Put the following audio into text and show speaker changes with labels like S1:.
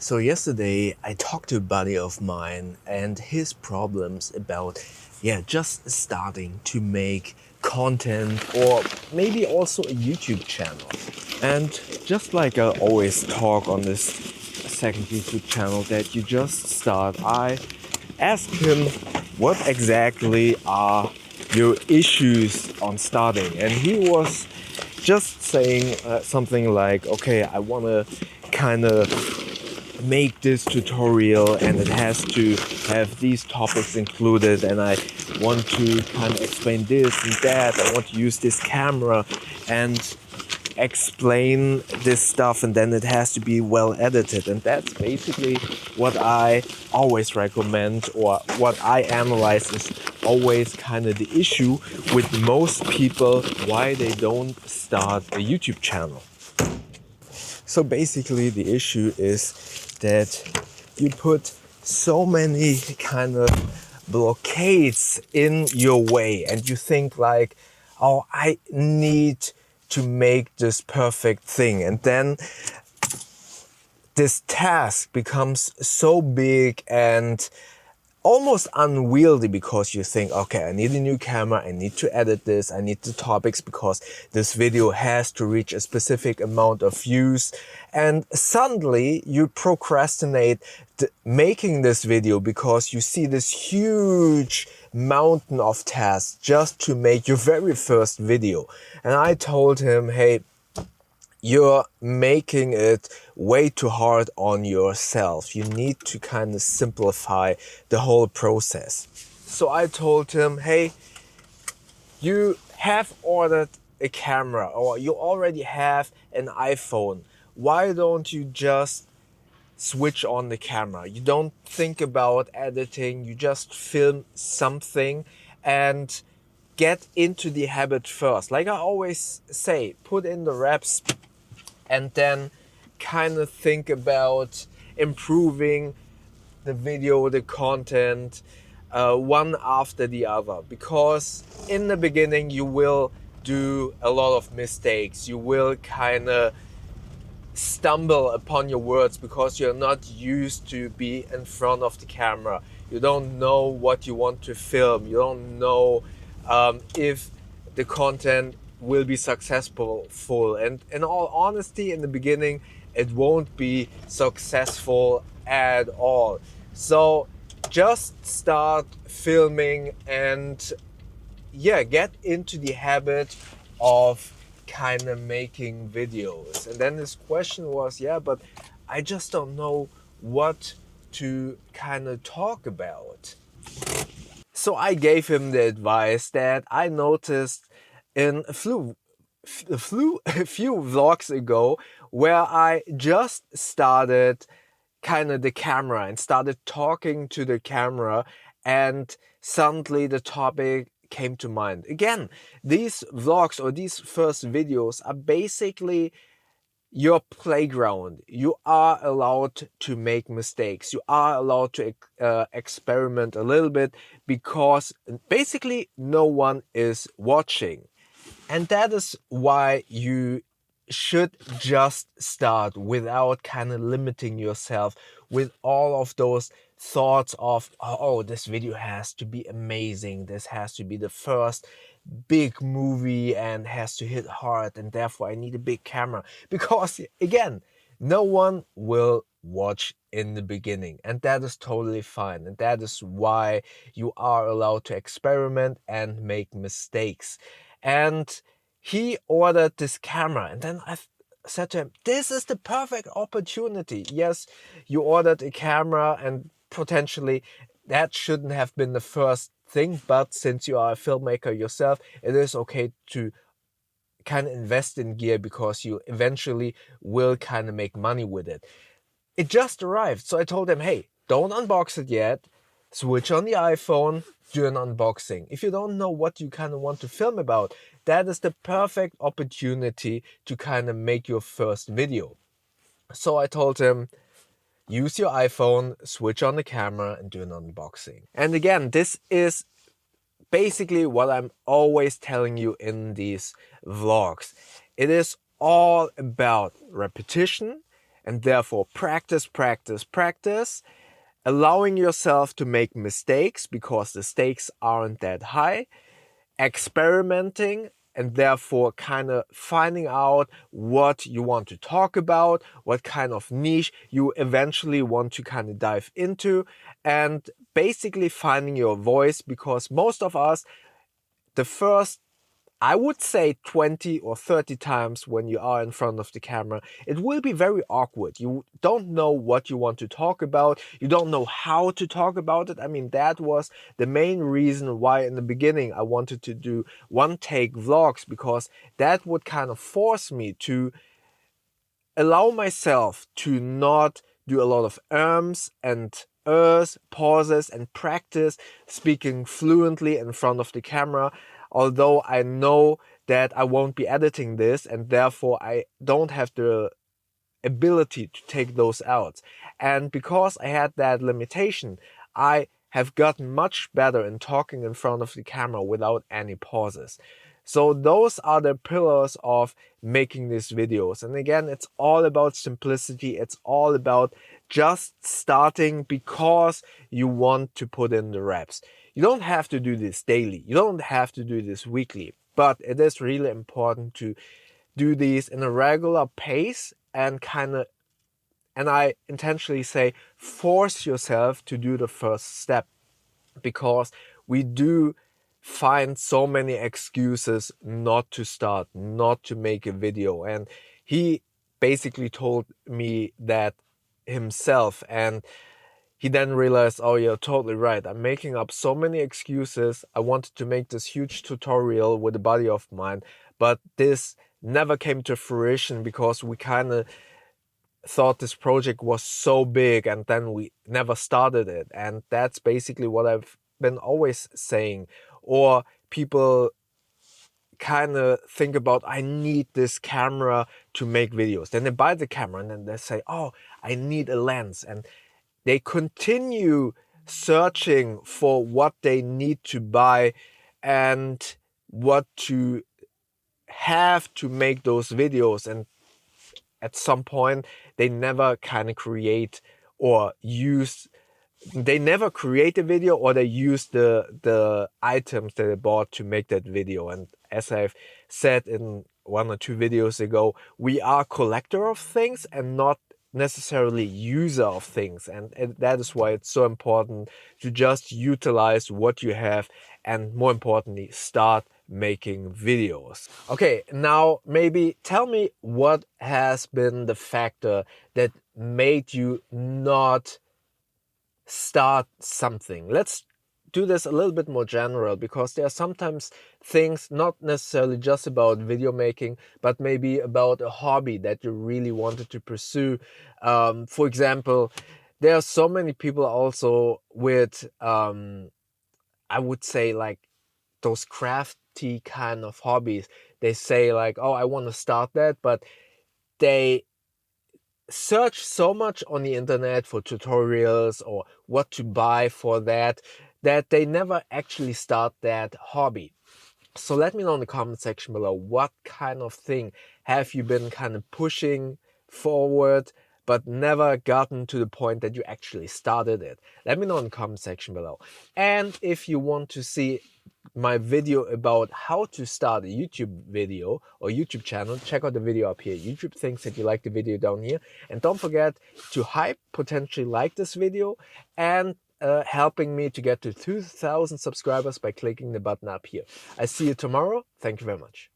S1: So yesterday I talked to a buddy of mine and his problems about just starting to make content or maybe also a YouTube channel. And just like I always talk on this second YouTube channel that you just start, I asked him what exactly are your issues on starting, and he was just saying something like, okay, I want to kind of make this tutorial and it has to have these topics included, and I want to kind of explain this and that. I want to use this camera and explain this stuff, and then it has to be well edited. And that's basically what I always recommend, or what I analyze is always kind of the issue with most people, why they don't start a YouTube channel. So basically the issue is that you put so many kind of blockades in your way, and you think like, oh, I need to make this perfect thing. And then this task becomes so big and almost unwieldy, because you think, okay, I need a new camera, I need to edit this, I need the topics because this video has to reach a specific amount of views. And suddenly you procrastinate making this video because you see this huge mountain of tasks just to make your very first video. And I told him, hey, you're making it way too hard on yourself. You need to kind of simplify the whole process. So I told him, hey, you have ordered a camera, or you already have an iPhone. Why don't you just switch on the camera? You don't think about editing, you just film something and get into the habit first. Like I always say, put in the reps and then kind of think about improving the video, the content, one after the other. Because in the beginning you will do a lot of mistakes. You will kind of stumble upon your words because you're not used to be in front of the camera. You don't know what you want to film. You don't know if the content will be successful. And in all honesty, in the beginning, it won't be successful at all. So just start filming and get into the habit of kind of making videos. And then his question was, but I just don't know what to kind of talk about. So I gave him the advice that I noticed in a few vlogs ago, where I just started kind of the camera and started talking to the camera, and suddenly the topic came to mind. Again, these vlogs or these first videos are basically your playground. You are allowed to make mistakes. You are allowed to experiment a little bit, because basically no one is watching. And that is why you should just start without kind of limiting yourself with all of those thoughts of, oh, this video has to be amazing. This has to be the first big movie and has to hit hard, and therefore I need a big camera. Because again, no one will watch in the beginning, and that is totally fine. And that is why you are allowed to experiment and make mistakes. And he ordered this camera, and then I said to him, this is the perfect opportunity. Yes, you ordered a camera, and potentially that shouldn't have been the first thing, but since you are a filmmaker yourself, it is okay to kind of invest in gear, because you eventually will kind of make money with it. It just arrived, so I told him, hey, don't unbox it yet. Switch on the iPhone, do an unboxing. If you don't know what you kind of want to film about, that is the perfect opportunity to kind of make your first video. So I told him, use your iPhone, switch on the camera, and do an unboxing. And again, this is basically what I'm always telling you in these vlogs. It is all about repetition And therefore, practice, practice, practice, allowing yourself to make mistakes because the stakes aren't that high, experimenting, and therefore kind of finding out what you want to talk about, what kind of niche you eventually want to kind of dive into, and basically finding your voice, because most of us, the first, I would say 20 or 30 times when you are in front of the camera, it will be very awkward. You don't know what you want to talk about. You don't know how to talk about it. I mean, that was the main reason why in the beginning I wanted to do one-take vlogs, because that would kind of force me to allow myself to not do a lot of and pauses, and practice speaking fluently in front of the camera. Although I know that I won't be editing this, and therefore I don't have the ability to take those out. And because I had that limitation, I have gotten much better in talking in front of the camera without any pauses. So those are the pillars of making these videos. And again, it's all about simplicity. It's all about just starting because you want to put in the reps. You don't have to do this daily. You don't have to do this weekly. But it is really important to do these in a regular pace and and I intentionally say, force yourself to do the first step, because we do find so many excuses not to start, not to make a video. And he basically told me that himself, and he then realized, oh, you're totally right. I'm making up so many excuses. I wanted to make this huge tutorial with a buddy of mine, but this never came to fruition because we kind of thought this project was so big and then we never started it. And that's basically what I've been always saying. Or people kind of think about, I need this camera to make videos. Then they buy the camera and then they say, oh, I need a lens. And they continue searching for what they need to buy and what to have to make those videos. And at some point, they never kind of create or use, they never create a video, or they use the items that they bought to make that video. And as I've said in 1 or 2 videos ago, we are collector of things and not necessarily user of things. And that is why it's so important to just utilize what you have, and more importantly, start making videos. Okay, now maybe tell me, what has been the factor that made you not start something? Let's do this a little bit more general, because there are sometimes things not necessarily just about video making, but maybe about a hobby that you really wanted to pursue. For example, there are so many people also with, I would say, like those crafty kind of hobbies. They say like, oh, I want to start that, but they search so much on the internet for tutorials or what to buy for that, that they never actually start that hobby. So let me know in the comment section below, what kind of thing have you been kind of pushing forward but never gotten to the point that you actually started it? Let me know in the comment section below. And if you want to see my video about how to start a YouTube video or YouTube channel, check out the video up here. YouTube thinks that you like the video down here. And don't forget to potentially like this video, and helping me to get to 2,000 subscribers by clicking the button up here. I see you tomorrow. Thank you very much.